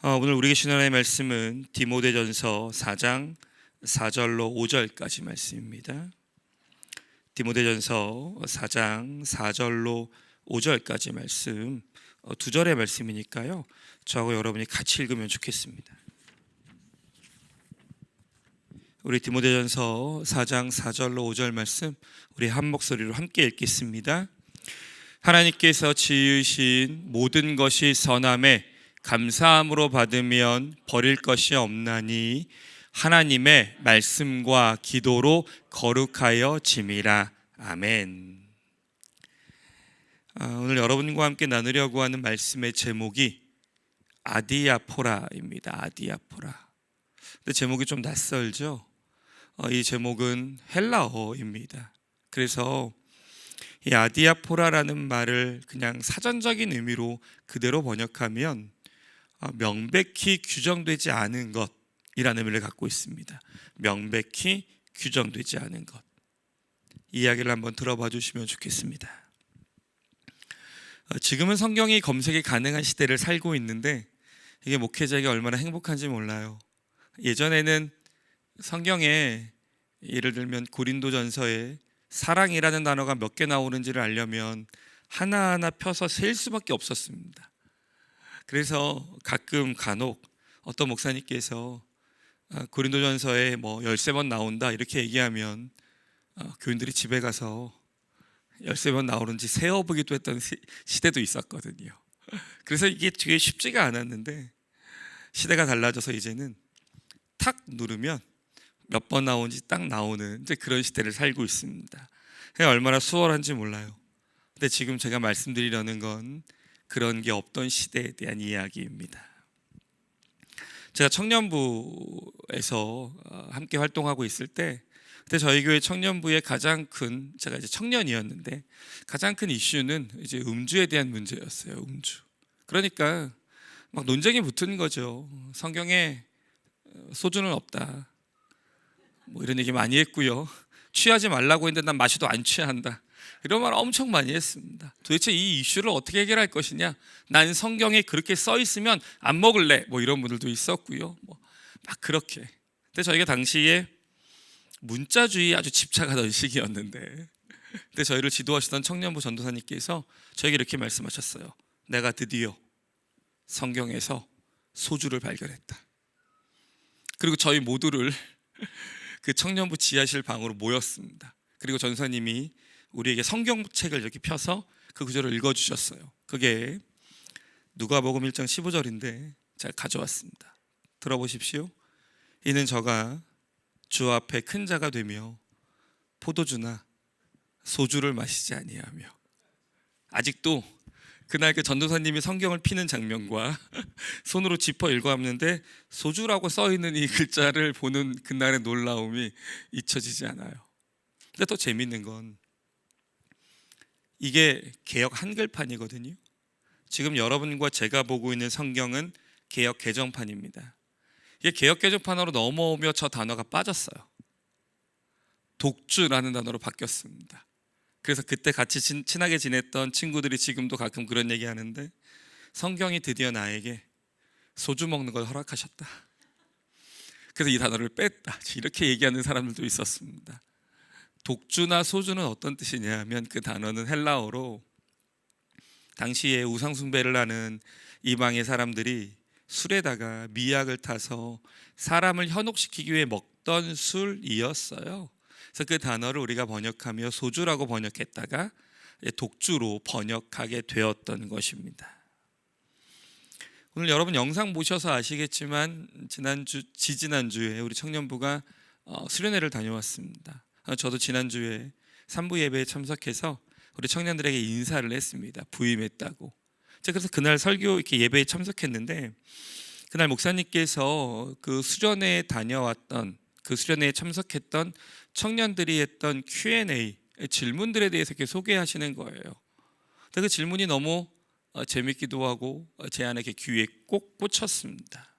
오늘 우리에게 주신 하나님의 말씀은 디모데전서 4장 4절로 5절까지 말씀입니다. 디모데전서 4장 4절로 5절까지 말씀, 두 절의 말씀이니까요, 저하고 여러분이 같이 읽으면 좋겠습니다. 우리 디모데전서 4장 4절로 5절 말씀, 우리 한 목소리로 함께 읽겠습니다. 하나님께서 지으신 모든 것이 선함에 감사함으로 받으면 버릴 것이 없나니 하나님의 말씀과 기도로 거룩하여 짐이라. 아멘. 오늘 여러분과 함께 나누려고 하는 말씀의 제목이 아디아포라입니다. 아디아포라. 근데 제목이 좀 낯설죠? 이 제목은 헬라어입니다. 그래서 이 아디아포라라는 말을 그냥 사전적인 의미로 그대로 번역하면 명백히 규정되지 않은 것이라는 의미를 갖고 있습니다. 명백히 규정되지 않은 것. 이야기를 한번 들어봐 주시면 좋겠습니다. 지금은 성경이 검색이 가능한 시대를 살고 있는데 이게 목회자에게 얼마나 행복한지 몰라요. 예전에는 성경에 예를 들면 고린도전서에 사랑이라는 단어가 몇 개 나오는지를 알려면 하나하나 펴서 셀 수밖에 없었습니다. 그래서 가끔 간혹 어떤 목사님께서 고린도전서에 13번 나온다 이렇게 얘기하면 교인들이 집에 가서 13번 나오는지 세어보기도 했던 시대도 있었거든요. 그래서 이게 되게 쉽지가 않았는데 시대가 달라져서 이제는 탁 누르면 몇 번 나오는지 딱 나오는 이제 그런 시대를 살고 있습니다. 얼마나 수월한지 몰라요. 근데 지금 제가 말씀드리려는 건 그런 게 없던 시대에 대한 이야기입니다. 제가 청년부에서 함께 활동하고 있을 때 그때 저희 교회 청년부의 가장 큰, 제가 이제 청년이었는데 가장 큰 이슈는 이제 음주에 대한 문제였어요. 음주. 그러니까 막 논쟁이 붙은 거죠. 성경에 소주는 없다. 이런 얘기 많이 했고요. 취하지 말라고 했는데 난 마셔도 안 취한다. 이런 말 엄청 많이 했습니다. 도대체 이 이슈를 어떻게 해결할 것이냐? 난 성경에 그렇게 써 있으면 안 먹을래. 이런 분들도 있었고요. 막 그렇게. 근데 저희가 당시에 문자주의에 아주 집착하던 시기였는데, 근데 저희를 지도하시던 청년부 전도사님께서 저에게 이렇게 말씀하셨어요. 내가 드디어 성경에서 소주를 발견했다. 그리고 저희 모두를 그 청년부 지하실 방으로 모였습니다. 그리고 전사님이 우리에게 성경책을 이렇게 펴서 그 구절을 읽어주셨어요. 그게 누가복음 1장 15절인데 잘 가져왔습니다. 들어보십시오. 이는 저가 주 앞에 큰 자가 되며 포도주나 소주를 마시지 아니하며. 아직도 그날 그 전도사님이 성경을 피는 장면과 손으로 짚어 읽어왔는데 소주라고 써있는 이 글자를 보는 그날의 놀라움이 잊혀지지 않아요. 근데 더 재밌는 건 이게 개역 한글판이거든요. 지금 여러분과 제가 보고 있는 성경은 개역 개정판입니다. 이게 개역 개정판으로 넘어오며 저 단어가 빠졌어요. 독주라는 단어로 바뀌었습니다. 그래서 그때 같이 친하게 지냈던 친구들이 지금도 가끔 그런 얘기 하는데 성경이 드디어 나에게 소주 먹는 걸 허락하셨다. 그래서 이 단어를 뺐다. 이렇게 얘기하는 사람들도 있었습니다. 독주나 소주는 어떤 뜻이냐 하면 그 단어는 헬라어로 당시에 우상숭배를 하는 이방의 사람들이 술에다가 미약을 타서 사람을 현혹시키기 위해 먹던 술이었어요. 그래서 그 단어를 우리가 번역하며 소주라고 번역했다가 독주로 번역하게 되었던 것입니다. 오늘 여러분 영상 보셔서 아시겠지만 지지난주에 우리 청년부가 수련회를 다녀왔습니다. 저도 지난주에 3부 예배에 참석해서 우리 청년들에게 인사를 했습니다. 부임했다고. 그래서 그날 설교 이렇게 예배에 참석했는데 그날 목사님께서 그 수련회에 다녀왔던 그 수련회에 참석했던 청년들이 했던 Q&A 질문들에 대해서 이렇게 소개하시는 거예요. 근데 그 질문이 너무 재밌기도 하고 제 안에 이렇게 귀에 꼭 꽂혔습니다.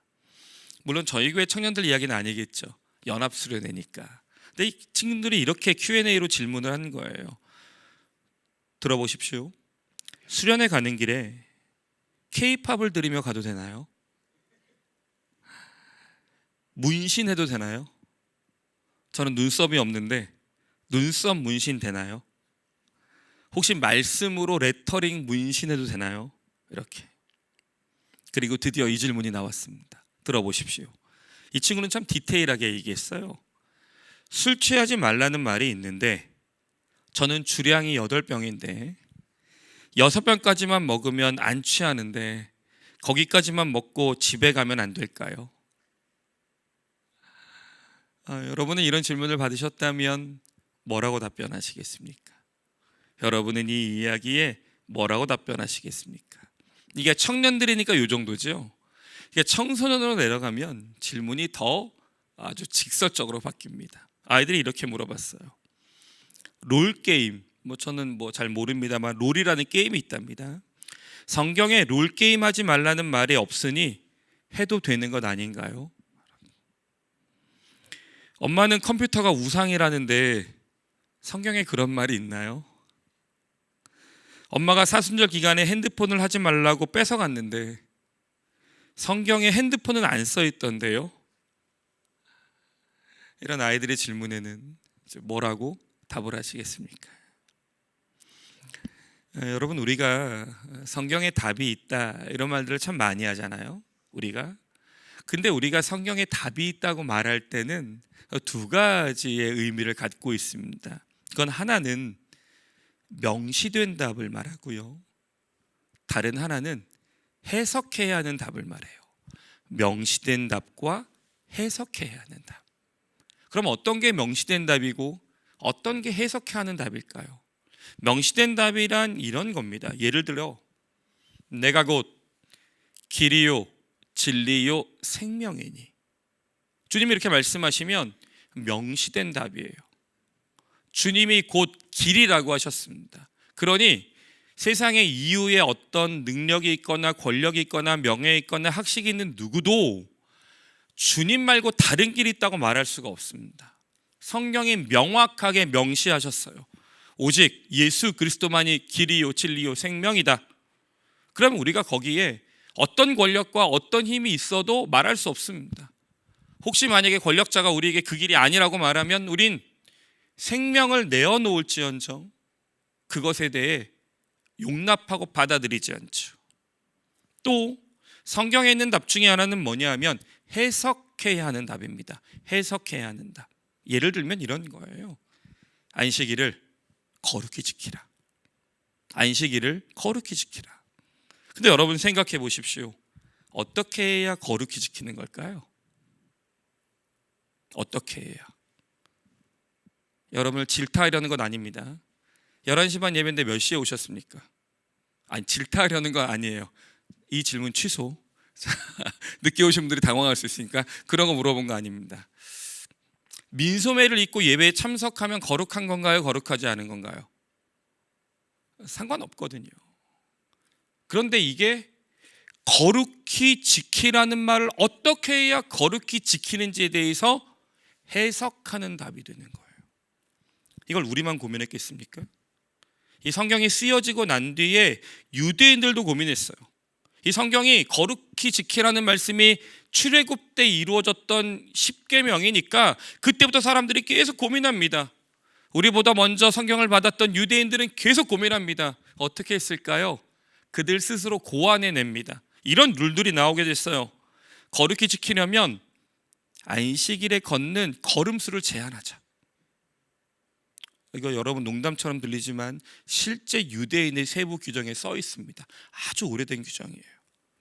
물론 저희 교회 청년들 이야기는 아니겠죠. 연합수련회니까. 근데 이 친구들이 이렇게 Q&A로 질문을 한 거예요. 들어보십시오. 수련회 가는 길에 K-팝을 들으며 가도 되나요? 문신해도 되나요? 저는 눈썹이 없는데 눈썹 문신 되나요? 혹시 말씀으로 레터링 문신해도 되나요? 이렇게. 그리고 드디어 이 질문이 나왔습니다. 들어보십시오. 이 친구는 참 디테일하게 얘기했어요. 술 취하지 말라는 말이 있는데 저는 주량이 8병인데 6병까지만 먹으면 안 취하는데 거기까지만 먹고 집에 가면 안 될까요? 여러분은 이런 질문을 받으셨다면 뭐라고 답변하시겠습니까? 여러분은 이 이야기에 뭐라고 답변하시겠습니까? 이게 청년들이니까 이 정도죠. 이게 청소년으로 내려가면 질문이 더 아주 직설적으로 바뀝니다. 아이들이 이렇게 물어봤어요. 롤게임, 저는 잘 모릅니다만 롤이라는 게임이 있답니다. 성경에 롤게임 하지 말라는 말이 없으니 해도 되는 것 아닌가요? 엄마는 컴퓨터가 우상이라는데 성경에 그런 말이 있나요? 엄마가 사순절 기간에 핸드폰을 하지 말라고 뺏어갔는데 성경에 핸드폰은 안 써 있던데요? 이런 아이들의 질문에는 뭐라고 답을 하시겠습니까? 여러분, 우리가 성경에 답이 있다 이런 말들을 참 많이 하잖아요. 근데 우리가 성경에 답이 있다고 말할 때는 두 가지의 의미를 갖고 있습니다. 그건 하나는 명시된 답을 말하고요, 다른 하나는 해석해야 하는 답을 말해요. 명시된 답과 해석해야 하는 답. 그럼 어떤 게 명시된 답이고 어떤 게 해석해야 하는 답일까요? 명시된 답이란 이런 겁니다. 예를 들어 내가 곧 길이요 진리요 생명이니, 주님이 이렇게 말씀하시면 명시된 답이에요. 주님이 곧 길이라고 하셨습니다. 그러니 세상에 이후에 어떤 능력이 있거나 권력이 있거나 명예 있거나 학식이 있는 누구도 주님 말고 다른 길이 있다고 말할 수가 없습니다. 성경이 명확하게 명시하셨어요. 오직 예수 그리스도만이 길이요 진리요 생명이다. 그럼 우리가 거기에 어떤 권력과 어떤 힘이 있어도 말할 수 없습니다. 혹시 만약에 권력자가 우리에게 그 길이 아니라고 말하면 우린 생명을 내어놓을지언정 그것에 대해 용납하고 받아들이지 않죠. 또 성경에 있는 답 중에 하나는 뭐냐 하면 해석해야 하는 답입니다. 해석해야 하는 답. 예를 들면 이런 거예요. 안식일을 거룩히 지키라. 안식일을 거룩히 지키라. 근데 여러분 생각해 보십시오. 어떻게 해야 거룩히 지키는 걸까요? 어떻게 해야? 여러분을 질타하려는 건 아닙니다. 11시 반 예배인데 몇 시에 오셨습니까? 아니, 질타하려는 건 아니에요. 이 질문 취소. 늦게 오신 분들이 당황할 수 있으니까 그런 거 물어본 거 아닙니다. 민소매를 입고 예배에 참석하면 거룩한 건가요? 거룩하지 않은 건가요? 상관없거든요. 그런데 이게 거룩히 지키라는 말을 어떻게 해야 거룩히 지키는지에 대해서 해석하는 답이 되는 거예요. 이걸 우리만 고민했겠습니까? 이 성경이 쓰여지고 난 뒤에 유대인들도 고민했어요. 이 성경이 거룩히 지키라는 말씀이 출애굽 때 이루어졌던 10계명이니까 그때부터 사람들이 계속 고민합니다. 우리보다 먼저 성경을 받았던 유대인들은 계속 고민합니다. 어떻게 했을까요? 그들 스스로 고안해냅니다. 이런 룰들이 나오게 됐어요. 거룩히 지키려면 안식일에 걷는 걸음수를 제한하자. 이거 여러분 농담처럼 들리지만 실제 유대인의 세부 규정에 써 있습니다. 아주 오래된 규정이에요.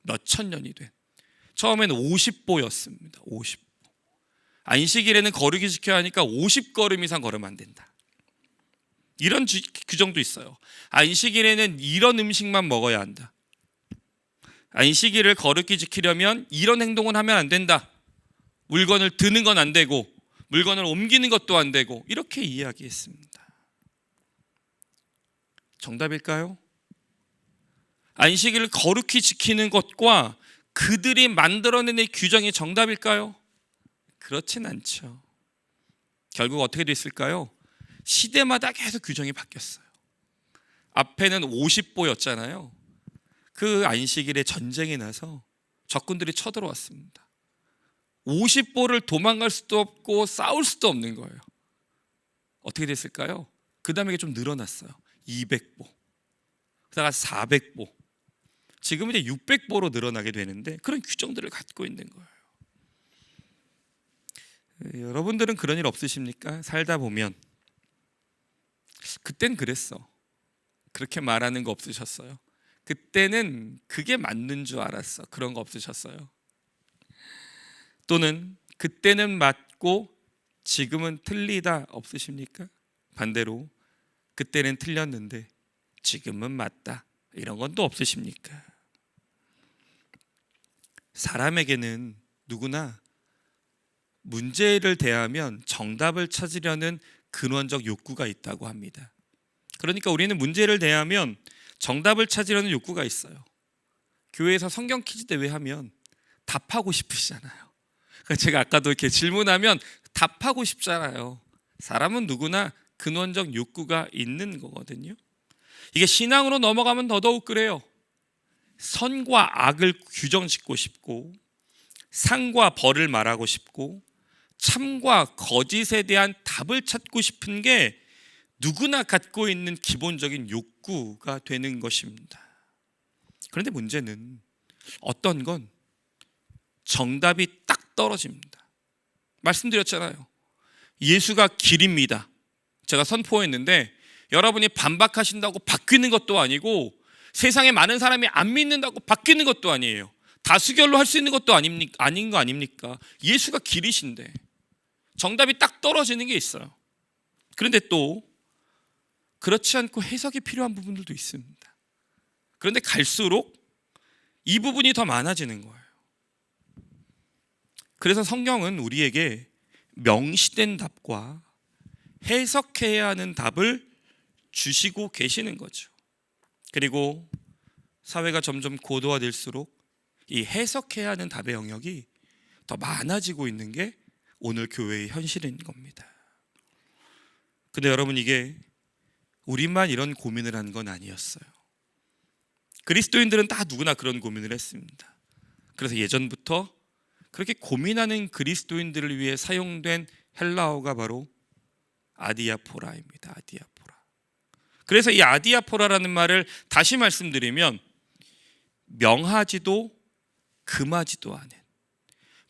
몇천 년이 된. 처음에는 50보였습니다. 50보. 안식일에는 거룩히 지켜야 하니까 50걸음 이상 걸으면 안 된다. 이런 규정도 있어요. 안식일에는 이런 음식만 먹어야 한다. 안식일을 거룩히 지키려면 이런 행동은 하면 안 된다. 물건을 드는 건 안 되고 물건을 옮기는 것도 안 되고, 이렇게 이야기했습니다. 정답일까요? 안식일을 거룩히 지키는 것과 그들이 만들어낸 규정이 정답일까요? 그렇진 않죠. 결국 어떻게 됐을까요? 시대마다 계속 규정이 바뀌었어요. 앞에는 50보였잖아요. 그 안식일에 전쟁이 나서 적군들이 쳐들어왔습니다. 50보를 도망갈 수도 없고 싸울 수도 없는 거예요. 어떻게 됐을까요? 그 다음에 좀 늘어났어요. 200보, 그다가 400보, 지금은 이제 600보로 늘어나게 되는데 그런 규정들을 갖고 있는 거예요. 여러분들은 그런 일 없으십니까? 살다 보면 그땐 그랬어, 그렇게 말하는 거 없으셨어요? 그때는 그게 맞는 줄 알았어, 그런 거 없으셨어요? 또는 그때는 맞고 지금은 틀리다 없으십니까? 반대로 그때는 틀렸는데 지금은 맞다, 이런 건 또 없으십니까? 사람에게는 누구나 문제를 대하면 정답을 찾으려는 근원적 욕구가 있다고 합니다. 그러니까 우리는 문제를 대하면 정답을 찾으려는 욕구가 있어요. 교회에서 성경 퀴즈 대회 하면 답하고 싶으시잖아요. 그러니까 제가 아까도 이렇게 질문하면 답하고 싶잖아요. 사람은 누구나 근원적 욕구가 있는 거거든요. 이게 신앙으로 넘어가면 더더욱 그래요. 선과 악을 규정짓고 싶고, 상과 벌을 말하고 싶고, 참과 거짓에 대한 답을 찾고 싶은 게 누구나 갖고 있는 기본적인 욕구가 되는 것입니다. 그런데 문제는 어떤 건 정답이 딱 떨어집니다. 말씀드렸잖아요. 예수가 길입니다. 제가 선포했는데 여러분이 반박하신다고 바뀌는 것도 아니고, 세상에 많은 사람이 안 믿는다고 바뀌는 것도 아니에요. 다수결로 할 수 있는 것도 아닌 거 아닙니까? 예수가 길이신데 정답이 딱 떨어지는 게 있어요. 그런데 또 그렇지 않고 해석이 필요한 부분들도 있습니다. 그런데 갈수록 이 부분이 더 많아지는 거예요. 그래서 성경은 우리에게 명시된 답과 해석해야 하는 답을 주시고 계시는 거죠. 그리고 사회가 점점 고도화될수록 이 해석해야 하는 답의 영역이 더 많아지고 있는 게 오늘 교회의 현실인 겁니다. 근데 여러분, 이게 우리만 이런 고민을 한 건 아니었어요. 그리스도인들은 다 누구나 그런 고민을 했습니다. 그래서 예전부터 그렇게 고민하는 그리스도인들을 위해 사용된 헬라어가 바로 아디아포라입니다. 아디아포라. 그래서 이 아디아포라라는 말을 다시 말씀드리면 명하지도 금하지도 않은,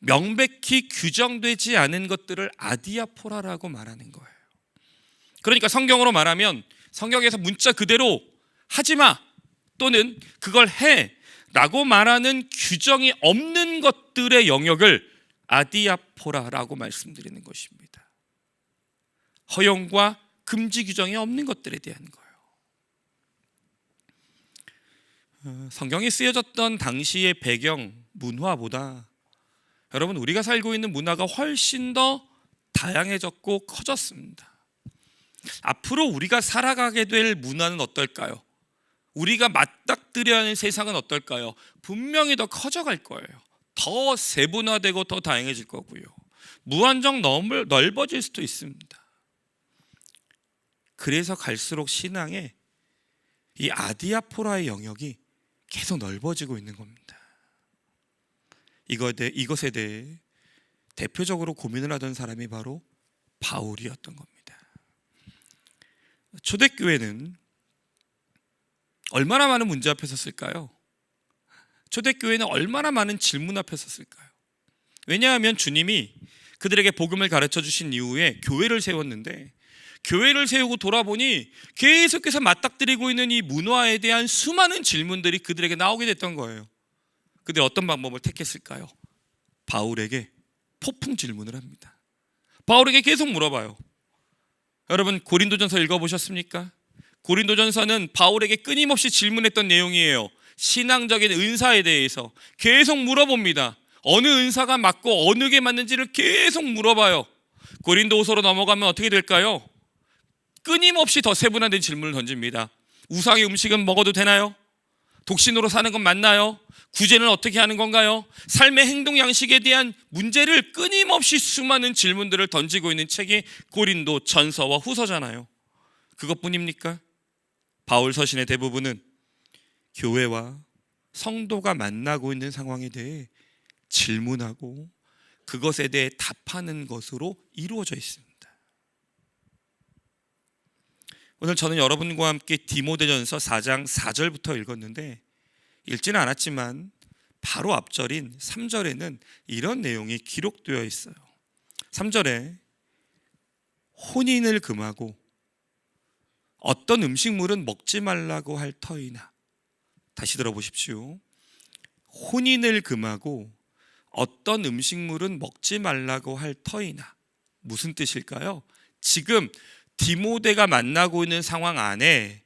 명백히 규정되지 않은 것들을 아디아포라라고 말하는 거예요. 그러니까 성경으로 말하면 성경에서 문자 그대로 하지마 또는 그걸 해 라고 말하는 규정이 없는 것들의 영역을 아디아포라라고 말씀드리는 것입니다. 허용과 금지 규정이 없는 것들에 대한 거예요. 성경이 쓰여졌던 당시의 배경 문화보다 여러분, 우리가 살고 있는 문화가 훨씬 더 다양해졌고 커졌습니다. 앞으로 우리가 살아가게 될 문화는 어떨까요? 우리가 맞닥뜨려야 하는 세상은 어떨까요? 분명히 더 커져갈 거예요. 더 세분화되고 더 다양해질 거고요. 무한정 넓어질 수도 있습니다. 그래서 갈수록 신앙의 이 아디아포라의 영역이 계속 넓어지고 있는 겁니다. 이것에 대해 대표적으로 고민을 하던 사람이 바로 바울이었던 겁니다. 초대교회는 얼마나 많은 문제 앞에 섰을까요? 초대교회는 얼마나 많은 질문 앞에 섰을까요? 왜냐하면 주님이 그들에게 복음을 가르쳐 주신 이후에 교회를 세웠는데, 교회를 세우고 돌아보니 계속해서 맞닥뜨리고 있는 이 문화에 대한 수많은 질문들이 그들에게 나오게 됐던 거예요. 그들이 어떤 방법을 택했을까요? 바울에게 폭풍 질문을 합니다. 바울에게 계속 물어봐요. 여러분, 고린도전서 읽어보셨습니까? 고린도전서는 바울에게 끊임없이 질문했던 내용이에요. 신앙적인 은사에 대해서 계속 물어봅니다. 어느 은사가 맞고 어느 게 맞는지를 계속 물어봐요. 고린도후서로 넘어가면 어떻게 될까요? 끊임없이 더 세분화된 질문을 던집니다. 우상의 음식은 먹어도 되나요? 독신으로 사는 건 맞나요? 구제는 어떻게 하는 건가요? 삶의 행동 양식에 대한 문제를 끊임없이 수많은 질문들을 던지고 있는 책이 고린도 전서와 후서잖아요. 그것뿐입니까? 바울 서신의 대부분은 교회와 성도가 만나고 있는 상황에 대해 질문하고 그것에 대해 답하는 것으로 이루어져 있습니다. 오늘 저는 여러분과 함께 디모데전서 4장 4절부터 읽었는데, 읽지는 않았지만 바로 앞절인 3절에는 이런 내용이 기록되어 있어요. 3절에 혼인을 금하고 어떤 음식물은 먹지 말라고 할 터이나, 다시 들어보십시오. 혼인을 금하고 어떤 음식물은 먹지 말라고 할 터이나. 무슨 뜻일까요? 지금 디모데가 만나고 있는 상황 안에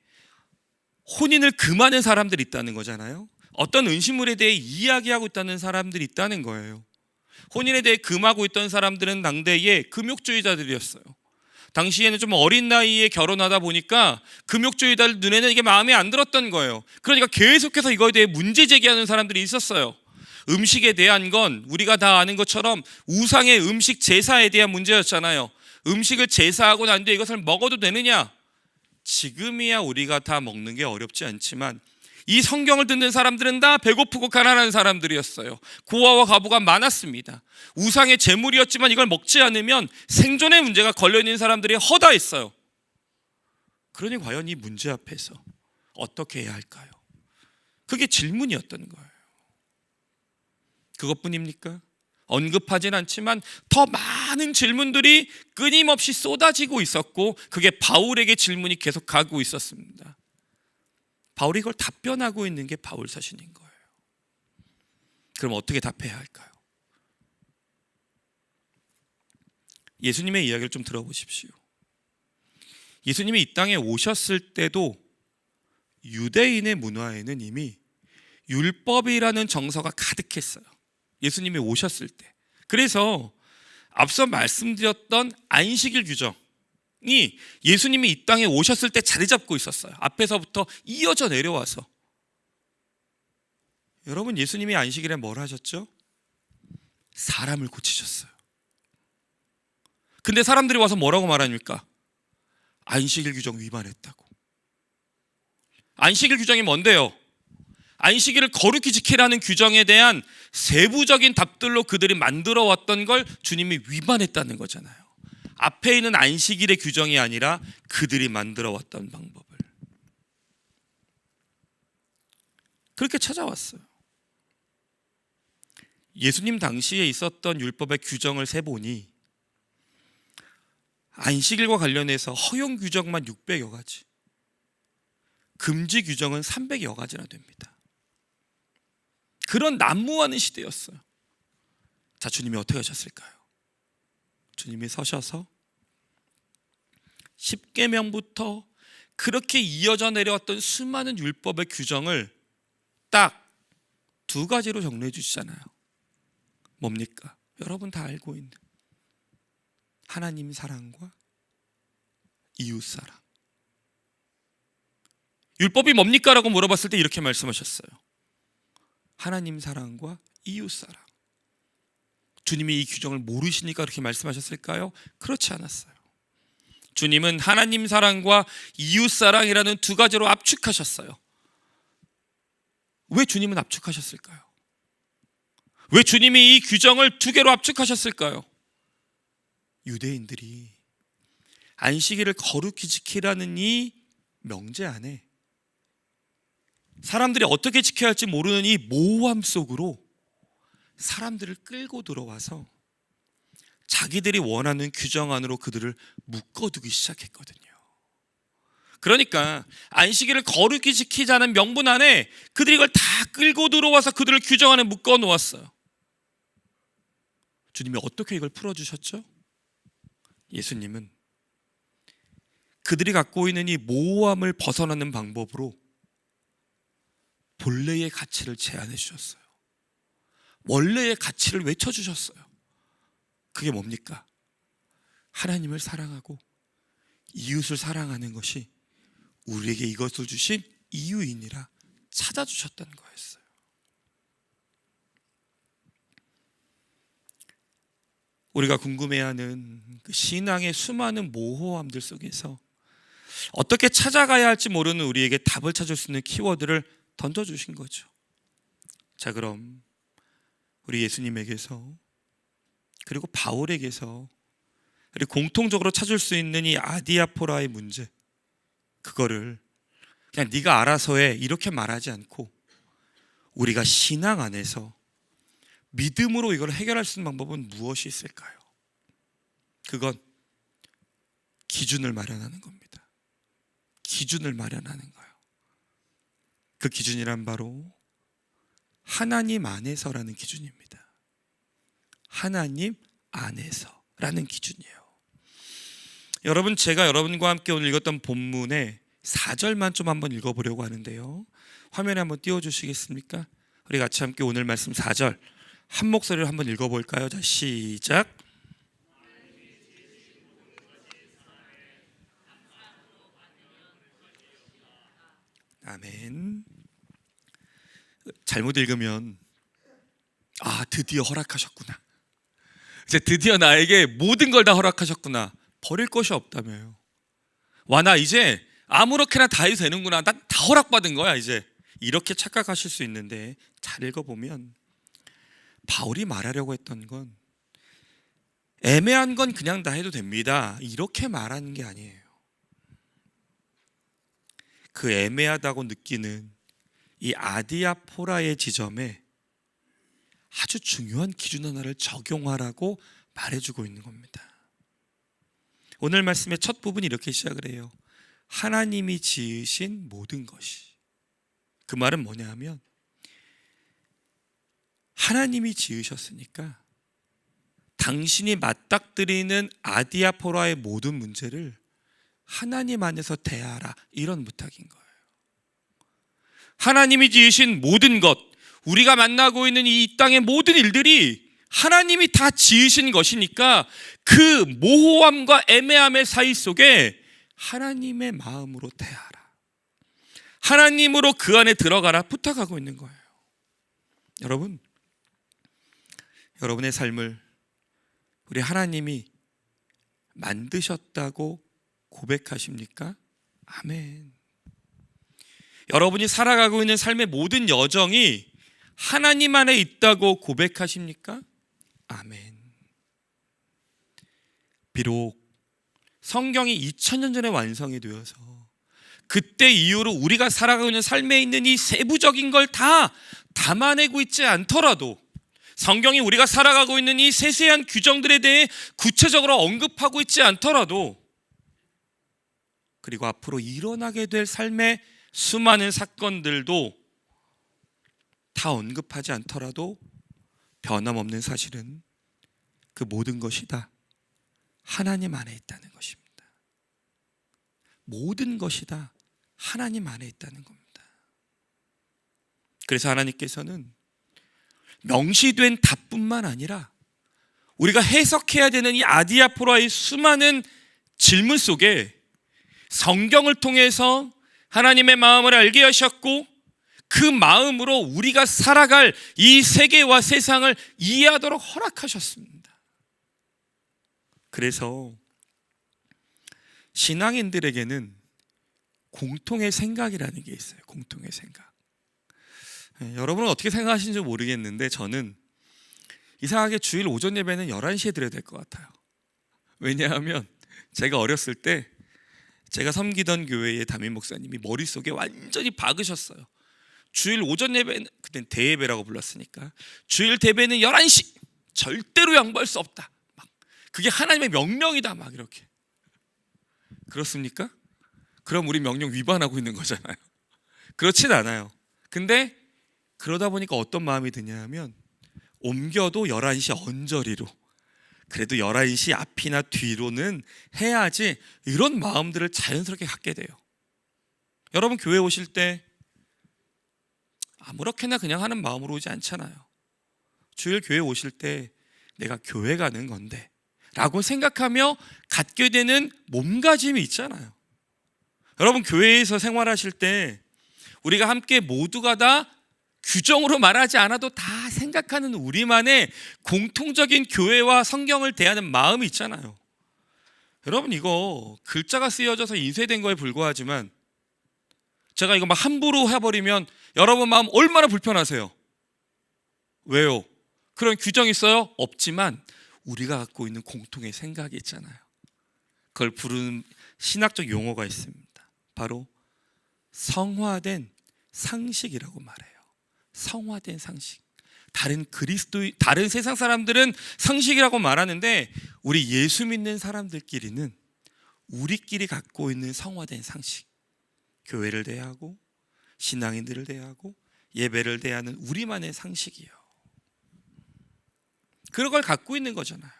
혼인을 금하는 사람들이 있다는 거잖아요. 어떤 음식물에 대해 이야기하고 있다는 사람들이 있다는 거예요. 혼인에 대해 금하고 있던 사람들은 당대의 금욕주의자들이었어요. 당시에는 좀 어린 나이에 결혼하다 보니까 금욕주의자들 눈에는 이게 마음에 안 들었던 거예요. 그러니까 계속해서 이거에 대해 문제 제기하는 사람들이 있었어요. 음식에 대한 건 우리가 다 아는 것처럼 우상의 음식 제사에 대한 문제였잖아요. 음식을 제사하고 난 뒤에 이것을 먹어도 되느냐? 지금이야 우리가 다 먹는 게 어렵지 않지만 이 성경을 듣는 사람들은 다 배고프고 가난한 사람들이었어요. 고아와 과부가 많았습니다. 우상의 제물이었지만 이걸 먹지 않으면 생존의 문제가 걸려있는 사람들이 허다했어요. 그러니 과연 이 문제 앞에서 어떻게 해야 할까요? 그게 질문이었던 거예요. 그것뿐입니까? 언급하진 않지만 더 많은 질문들이 끊임없이 쏟아지고 있었고, 그게 바울에게 질문이 계속 가고 있었습니다. 바울이 이걸 답변하고 있는 게 바울 자신인 거예요. 그럼 어떻게 답해야 할까요? 예수님의 이야기를 좀 들어보십시오. 예수님이 이 땅에 오셨을 때도 유대인의 문화에는 이미 율법이라는 정서가 가득했어요. 예수님이 오셨을 때. 그래서 앞서 말씀드렸던 안식일 규정이 예수님이 이 땅에 오셨을 때 자리 잡고 있었어요. 앞에서부터 이어져 내려와서. 여러분, 예수님이 안식일에 뭘 하셨죠? 사람을 고치셨어요. 근데 사람들이 와서 뭐라고 말합니까? 안식일 규정 위반했다고. 안식일 규정이 뭔데요? 안식일을 거룩히 지키라는 규정에 대한 세부적인 답들로 그들이 만들어 왔던 걸 주님이 위반했다는 거잖아요. 앞에 있는 안식일의 규정이 아니라 그들이 만들어 왔던 방법을. 그렇게 찾아왔어요. 예수님 당시에 있었던 율법의 규정을 세보니 안식일과 관련해서 허용 규정만 600여 가지, 금지 규정은 300여 가지나 됩니다. 그런 난무하는 시대였어요. 자, 주님이 어떻게 하셨을까요? 주님이 서셔서 10계명부터 그렇게 이어져 내려왔던 수많은 율법의 규정을 딱 2가지로 정리해 주시잖아요. 뭡니까? 여러분 다 알고 있는 하나님 사랑과 이웃 사랑. 율법이 뭡니까? 라고 물어봤을 때 이렇게 말씀하셨어요. 하나님 사랑과 이웃 사랑. 주님이 이 규정을 모르시니까 그렇게 말씀하셨을까요? 그렇지 않았어요. 주님은 하나님 사랑과 이웃 사랑이라는 2가지로 압축하셨어요. 왜 주님은 압축하셨을까요? 왜 주님이 이 규정을 2개로 압축하셨을까요? 유대인들이 안식일을 거룩히 지키라는 이 명제 안에 사람들이 어떻게 지켜야 할지 모르는 이 모호함 속으로 사람들을 끌고 들어와서 자기들이 원하는 규정 안으로 그들을 묶어두기 시작했거든요. 그러니까 안식일을 거룩히 지키자는 명분 안에 그들이 이걸 다 끌고 들어와서 그들을 규정 안에 묶어 놓았어요. 주님이 어떻게 이걸 풀어주셨죠? 예수님은 그들이 갖고 있는 이 모호함을 벗어나는 방법으로 본래의 가치를 제안해 주셨어요. 원래의 가치를 외쳐주셨어요. 그게 뭡니까? 하나님을 사랑하고 이웃을 사랑하는 것이 우리에게 이것을 주신 이유이니라 찾아주셨던 거였어요. 우리가 궁금해하는 그 신앙의 수많은 모호함들 속에서 어떻게 찾아가야 할지 모르는 우리에게 답을 찾을 수 있는 키워드를 던져주신 거죠. 자, 그럼 우리 예수님에게서 그리고 바울에게서 우리 공통적으로 찾을 수 있는 이 아디아포라의 문제, 그거를 그냥 네가 알아서 해 이렇게 말하지 않고 우리가 신앙 안에서 믿음으로 이걸 해결할 수 있는 방법은 무엇이 있을까요? 그건 기준을 마련하는 겁니다. 기준을 마련하는 거예요. 그 기준이란 바로 하나님 안에서라는 기준입니다. 하나님 안에서라는 기준이에요. 여러분, 제가 여러분과 함께 오늘 읽었던 본문의 4절만 좀 한번 읽어보려고 하는데요. 화면에 한번 띄워주시겠습니까? 우리 같이 함께 오늘 말씀 4절 한 목소리로 한번 읽어볼까요? 자, 시작. 아멘. 잘못 읽으면 드디어 허락하셨구나, 이제 드디어 나에게 모든 걸 다 허락하셨구나, 버릴 것이 없다며요. 와, 나 이제 아무렇게나 다 해도 되는구나, 난 다 허락받은 거야 이제, 이렇게 착각하실 수 있는데 잘 읽어보면 바울이 말하려고 했던 건 애매한 건 그냥 다 해도 됩니다 이렇게 말하는 게 아니에요. 그 애매하다고 느끼는 이 아디아포라의 지점에 아주 중요한 기준 하나를 적용하라고 말해주고 있는 겁니다. 오늘 말씀의 첫 부분이 이렇게 시작을 해요. 하나님이 지으신 모든 것이. 그 말은 뭐냐 하면 하나님이 지으셨으니까 당신이 맞닥뜨리는 아디아포라의 모든 문제를 하나님 안에서 대하라, 이런 부탁인 거예요. 하나님이 지으신 모든 것, 우리가 만나고 있는 이 땅의 모든 일들이 하나님이 다 지으신 것이니까 그 모호함과 애매함의 사이 속에 하나님의 마음으로 대하라, 하나님으로 그 안에 들어가라 부탁하고 있는 거예요. 여러분, 여러분의 삶을 우리 하나님이 만드셨다고 고백하십니까? 아멘. 여러분이 살아가고 있는 삶의 모든 여정이 하나님 안에 있다고 고백하십니까? 아멘. 비록 성경이 2000년 전에 완성이 되어서 그때 이후로 우리가 살아가고 있는 삶에 있는 이 세부적인 걸 다 담아내고 있지 않더라도, 성경이 우리가 살아가고 있는 이 세세한 규정들에 대해 구체적으로 언급하고 있지 않더라도, 그리고 앞으로 일어나게 될 삶의 수많은 사건들도 다 언급하지 않더라도 변함없는 사실은 그 모든 것이 다 하나님 안에 있다는 것입니다. 모든 것이 다 하나님 안에 있다는 겁니다. 그래서 하나님께서는 명시된 답뿐만 아니라 우리가 해석해야 되는 이 아디아포라의 수많은 질문 속에 성경을 통해서 하나님의 마음을 알게 하셨고, 그 마음으로 우리가 살아갈 이 세계와 세상을 이해하도록 허락하셨습니다. 그래서 신앙인들에게는 공통의 생각이라는 게 있어요. 공통의 생각. 여러분은 어떻게 생각하시는지 모르겠는데 저는 이상하게 주일 오전 예배는 11시에 드려야 될 것 같아요. 왜냐하면 제가 어렸을 때 제가 섬기던 교회의 담임 목사님이 머릿속에 완전히 박으셨어요. 주일 오전 예배는, 그땐 대예배라고 불렀으니까, 주일 대배는 11시 절대로 양보할 수 없다, 막 그게 하나님의 명령이다, 막 이렇게. 그렇습니까? 그럼 우리 명령 위반하고 있는 거잖아요. 그렇진 않아요. 근데 그러다 보니까 어떤 마음이 드냐 하면 옮겨도 11시 언저리로, 그래도 11시 앞이나 뒤로는 해야지, 이런 마음들을 자연스럽게 갖게 돼요. 여러분, 교회 오실 때 아무렇게나 그냥 하는 마음으로 오지 않잖아요. 주일 교회 오실 때 내가 교회 가는 건데 라고 생각하며 갖게 되는 몸가짐이 있잖아요. 여러분, 교회에서 생활하실 때 우리가 함께 모두가 다 규정으로 말하지 않아도 다 생각하는 우리만의 공통적인 교회와 성경을 대하는 마음이 있잖아요. 여러분, 이거 글자가 쓰여져서 인쇄된 거에 불과하지만 제가 이거 막 함부로 해버리면 여러분 마음 얼마나 불편하세요? 왜요? 그런 규정이 있어요? 없지만 우리가 갖고 있는 공통의 생각이 있잖아요. 그걸 부르는 신학적 용어가 있습니다. 바로 성화된 상식이라고 말해요. 성화된 상식. 다른 세상 사람들은 상식이라고 말하는데 우리 예수 믿는 사람들끼리는 우리끼리 갖고 있는 성화된 상식, 교회를 대하고 신앙인들을 대하고 예배를 대하는 우리만의 상식이요. 그런 걸 갖고 있는 거잖아요.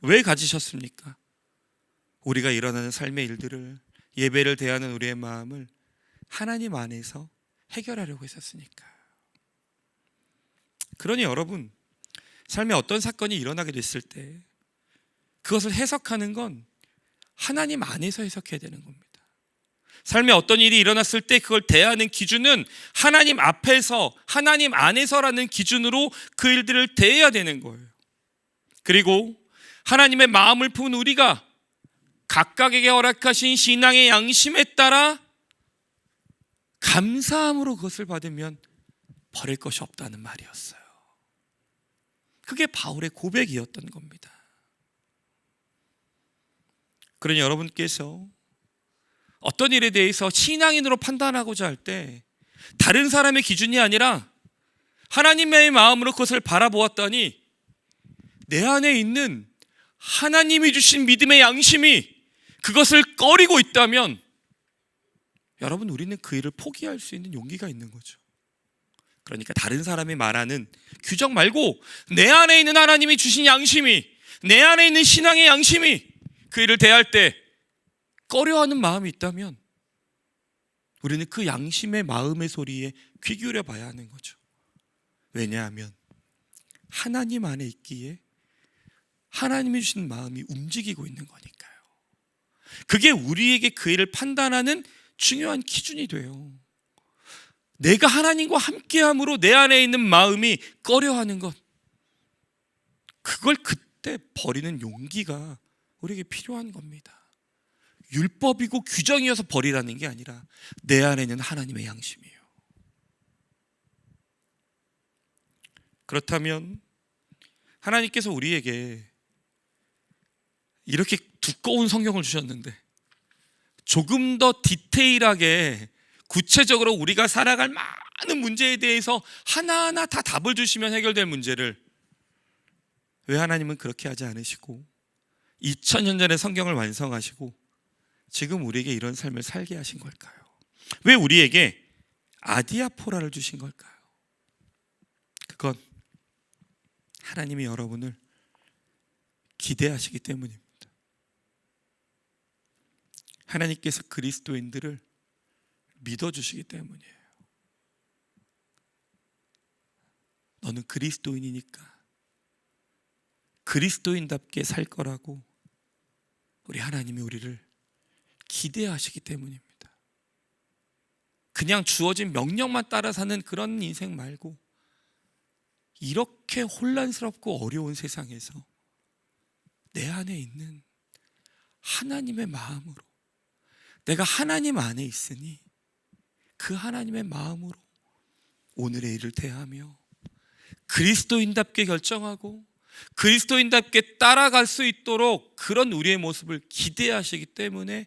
왜 가지셨습니까? 우리가 일어나는 삶의 일들을, 예배를 대하는 우리의 마음을 하나님 안에서 해결하려고 했었으니까. 그러니 여러분, 삶에 어떤 사건이 일어나게 됐을 때 그것을 해석하는 건 하나님 안에서 해석해야 되는 겁니다. 삶에 어떤 일이 일어났을 때 그걸 대하는 기준은 하나님 앞에서, 하나님 안에서라는 기준으로 그 일들을 대해야 되는 거예요. 그리고 하나님의 마음을 품은 우리가 각각에게 허락하신 신앙의 양심에 따라 감사함으로 그것을 받으면 버릴 것이 없다는 말이었어요. 그게 바울의 고백이었던 겁니다. 그러니 여러분께서 어떤 일에 대해서 신앙인으로 판단하고자 할 때 다른 사람의 기준이 아니라 하나님의 마음으로 그것을 바라보았더니 내 안에 있는 하나님이 주신 믿음의 양심이 그것을 꺼리고 있다면 여러분, 우리는 그 일을 포기할 수 있는 용기가 있는 거죠. 그러니까 다른 사람이 말하는 규정 말고 내 안에 있는 하나님이 주신 양심이, 내 안에 있는 신앙의 양심이 그 일을 대할 때 꺼려하는 마음이 있다면 우리는 그 양심의 마음의 소리에 귀 기울여 봐야 하는 거죠. 왜냐하면 하나님 안에 있기에 하나님이 주신 마음이 움직이고 있는 거니까요. 그게 우리에게 그 일을 판단하는 중요한 기준이 돼요. 내가 하나님과 함께함으로 내 안에 있는 마음이 꺼려하는 것, 그걸 그때 버리는 용기가 우리에게 필요한 겁니다. 율법이고 규정이어서 버리라는 게 아니라 내 안에 있는 하나님의 양심이에요. 그렇다면 하나님께서 우리에게 이렇게 두꺼운 성경을 주셨는데 조금 더 디테일하게 구체적으로 우리가 살아갈 많은 문제에 대해서 하나하나 다 답을 주시면 해결될 문제를 왜 하나님은 그렇게 하지 않으시고 2000년 전에 성경을 완성하시고 지금 우리에게 이런 삶을 살게 하신 걸까요? 왜 우리에게 아디아포라를 주신 걸까요? 그건 하나님이 여러분을 기대하시기 때문입니다. 하나님께서 그리스도인들을 믿어주시기 때문이에요. 너는 그리스도인이니까 그리스도인답게 살 거라고 우리 하나님이 우리를 기대하시기 때문입니다. 그냥 주어진 명령만 따라 사는 그런 인생 말고 이렇게 혼란스럽고 어려운 세상에서 내 안에 있는 하나님의 마음으로, 내가 하나님 안에 있으니 그 하나님의 마음으로 오늘의 일을 대하며 그리스도인답게 결정하고 그리스도인답게 따라갈 수 있도록 그런 우리의 모습을 기대하시기 때문에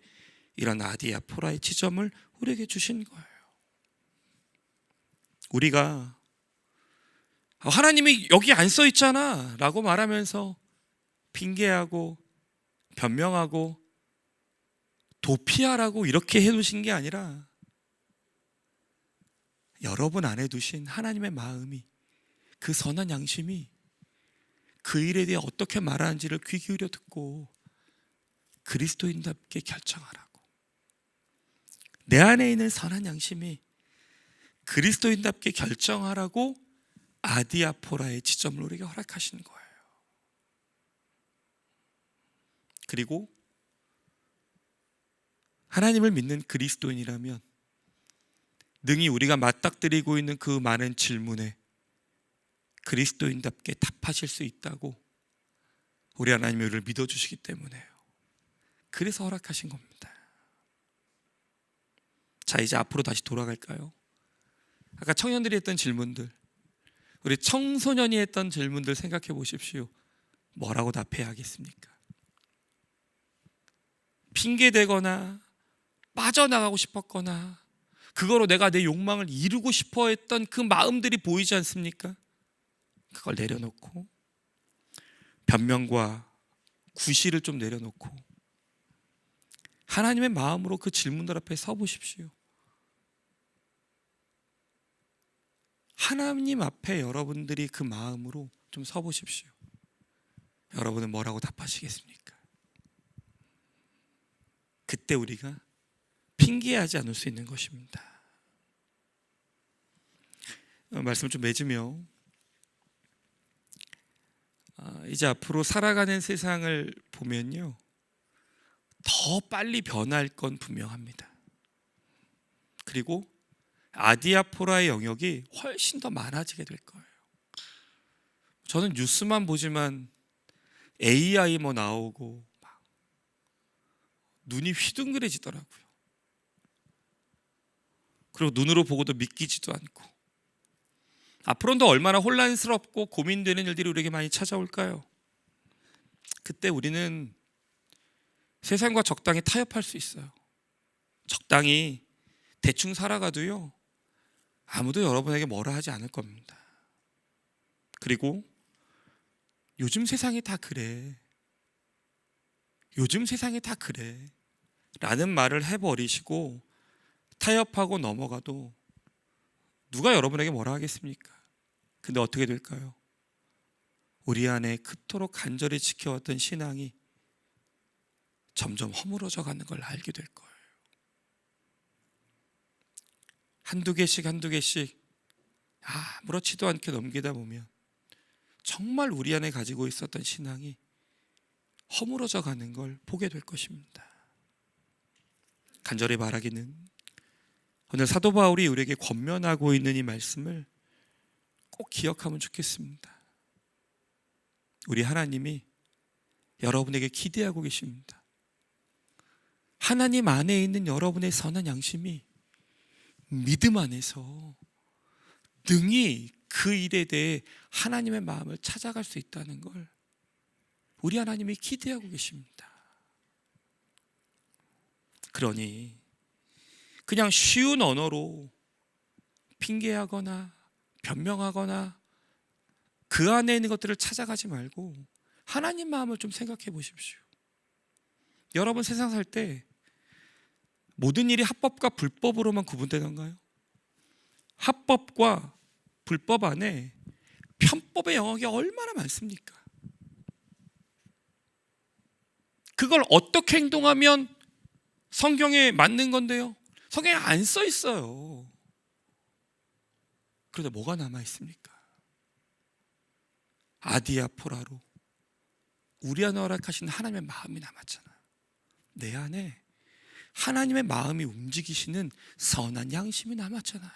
이런 아디아포라의 지점을 우리에게 주신 거예요. 우리가 하나님이 여기 안 써 있잖아 라고 말하면서 핑계하고 변명하고 도피하라고 이렇게 해두신 게 아니라 여러분 안에 두신 하나님의 마음이, 그 선한 양심이 그 일에 대해 어떻게 말하는지를 귀 기울여 듣고 그리스도인답게 결정하라고, 내 안에 있는 선한 양심이 그리스도인답게 결정하라고 아디아포라의 지점을 우리에게 허락하신 거예요. 그리고 하나님을 믿는 그리스도인이라면 능히 우리가 맞닥뜨리고 있는 그 많은 질문에 그리스도인답게 답하실 수 있다고 우리 하나님이 우리를 믿어주시기 때문에요. 그래서 허락하신 겁니다. 자, 이제 앞으로 다시 돌아갈까요? 아까 청년들이 했던 질문들, 우리 청소년이 했던 질문들 생각해 보십시오. 뭐라고 답해야 하겠습니까? 핑계대거나 빠져나가고 싶었거나 그거로 내가 내 욕망을 이루고 싶어 했던 그 마음들이 보이지 않습니까? 그걸 내려놓고 변명과 구실을 좀 내려놓고 하나님의 마음으로 그 질문들 앞에 서 보십시오. 하나님 앞에 여러분들이 그 마음으로 좀 서 보십시오. 여러분은 뭐라고 답하시겠습니까? 그때 우리가 핑계하지 않을 수 있는 것입니다. 말씀을 좀 맺으며 이제 앞으로 살아가는 세상을 보면요, 더 빨리 변할 건 분명합니다. 그리고 아디아포라의 영역이 훨씬 더 많아지게 될 거예요. 저는 뉴스만 보지만 AI 뭐 나오고 막 눈이 휘둥그레지더라고요. 그리고 눈으로 보고도 믿기지도 않고 앞으로는 더 얼마나 혼란스럽고 고민되는 일들이 우리에게 많이 찾아올까요? 그때 우리는 세상과 적당히 타협할 수 있어요. 적당히 대충 살아가도요, 아무도 여러분에게 뭐라 하지 않을 겁니다. 그리고 요즘 세상이 다 그래, 요즘 세상이 다 그래 라는 말을 해버리시고 타협하고 넘어가도 누가 여러분에게 뭐라 하겠습니까? 근데 어떻게 될까요? 우리 안에 그토록 간절히 지켜왔던 신앙이 점점 허물어져 가는 걸 알게 될 거예요. 한두 개씩 아무렇지도 않게 넘기다 보면 정말 우리 안에 가지고 있었던 신앙이 허물어져 가는 걸 보게 될 것입니다. 간절히 바라기는 오늘 사도 바울이 우리에게 권면하고 있는 이 말씀을 꼭 기억하면 좋겠습니다. 우리 하나님이 여러분에게 기대하고 계십니다. 하나님 안에 있는 여러분의 선한 양심이 믿음 안에서 능히 그 일에 대해 하나님의 마음을 찾아갈 수 있다는 걸 우리 하나님이 기대하고 계십니다. 그러니 그냥 쉬운 언어로 핑계하거나 변명하거나 그 안에 있는 것들을 찾아가지 말고 하나님 마음을 좀 생각해 보십시오. 여러분 세상 살 때 모든 일이 합법과 불법으로만 구분되던가요? 합법과 불법 안에 편법의 영역이 얼마나 많습니까? 그걸 어떻게 행동하면 성경에 맞는 건데요? 성경에 안 써 있어요. 그런데 뭐가 남아 있습니까? 아디아포라로 우리 안에 허락하신 하나님의 마음이 남았잖아요. 내 안에 하나님의 마음이 움직이시는 선한 양심이 남았잖아요.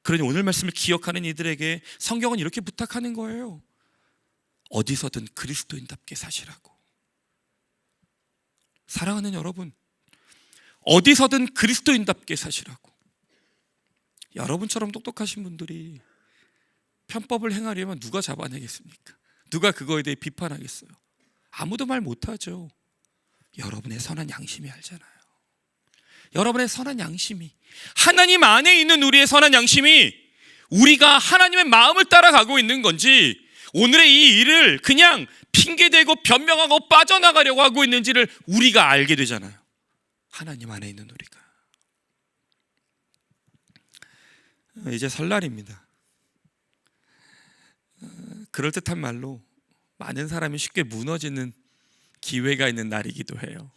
그러니 오늘 말씀을 기억하는 이들에게 성경은 이렇게 부탁하는 거예요. 어디서든 그리스도인답게 사시라고. 사랑하는 여러분, 어디서든 그리스도인답게 사시라고. 여러분처럼 똑똑하신 분들이 편법을 행하려면 누가 잡아내겠습니까? 누가 그거에 대해 비판하겠어요? 아무도 말 못하죠. 여러분의 선한 양심이 알잖아요. 여러분의 선한 양심이, 하나님 안에 있는 우리의 선한 양심이 우리가 하나님의 마음을 따라가고 있는 건지, 오늘의 이 일을 그냥 핑계대고 변명하고 빠져나가려고 하고 있는지를 우리가 알게 되잖아요. 하나님 안에 있는 우리가. 이제 설날입니다. 그럴듯한 말로 많은 사람이 쉽게 무너지는 기회가 있는 날이기도 해요.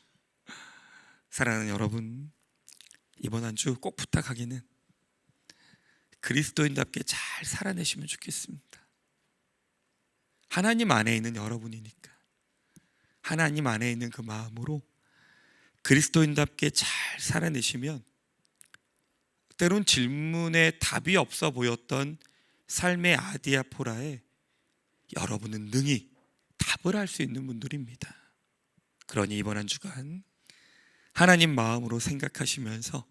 사랑하는 여러분, 이번 한 주 꼭 부탁하기는 그리스도인답게 잘 살아내시면 좋겠습니다. 하나님 안에 있는 여러분이니까 하나님 안에 있는 그 마음으로 그리스도인답게 잘 살아내시면 때론 질문에 답이 없어 보였던 삶의 아디아포라에 여러분은 능히 답을 할 수 있는 분들입니다. 그러니 이번 한 주간 하나님 마음으로 생각하시면서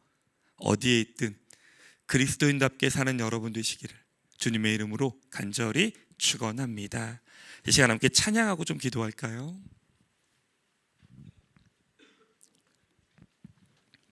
어디에 있든 그리스도인답게 사는 여러분 되시기를 주님의 이름으로 간절히 축원합니다. 이 시간 함께 찬양하고 좀 기도할까요?